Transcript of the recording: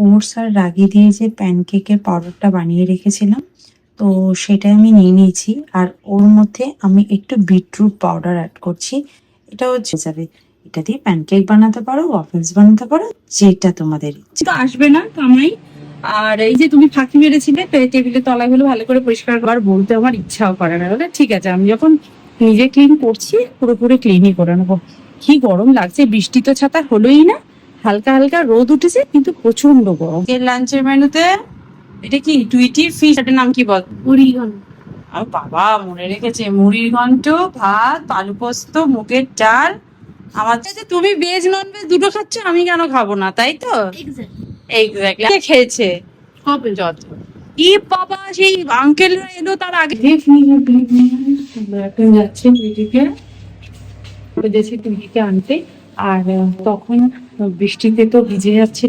Oats আর রাগি দিয়ে যে প্যানকেকের পাউডারটা বানিয়ে রেখেছিলাম, তো সেটা আমি নিয়ে নিয়েছি। আর ওর মধ্যে আমি একটু বিটরুট পাউডার অ্যাড করছি। এটা হচ্ছে যাবে, এটা দিয়ে প্যানকেক বানাতে পারো, ওয়াফেলস বানাতে পারো, যেটা তোমাদের ইচ্ছে। তো আসবে না কামাই। আর এই যে তুমি ফাঁকি মেরেছিলে টেবিলের তলাগুলো ভালো করে পরিষ্কার করার, বলতে আমার ইচ্ছাও করে না। বলে ঠিক আছে, আমি যখন নিজে ক্লিন করছি পুরোপুরি ক্লিনই করে নেবো। কি গরম লাগছে, বৃষ্টি তো ছাতা হলোই না, হালকা হালকা রোদ উঠেছে কিন্তু প্রচন্ড গরম। লাঞ্চের মেনুতে এটা কি টুইটি ফিশ, এটার নাম কি বল? মুড়ির ঘন্ট। আর বাবা মনে রেখেছে, মুড়ির ঘন্ট, ভাত, আলু পোস্ত, মুগের ডাল। আমার কাছে তুমি ভেজ নন ভেজ দুটো খাচ্ছ, আমি কেন খাবো না, তাই তো? এক্স্যাক্টলি। কে খেয়েছে? কবে? যত ই বাবা, সেই আঙ্কেলরা এলো তার আগে এখন যাচ্ছে টুইটিকে, যাচ্ছি টুইটিকে আনতে। আর তখন বৃষ্টিতে তো ভিজে যাচ্ছে।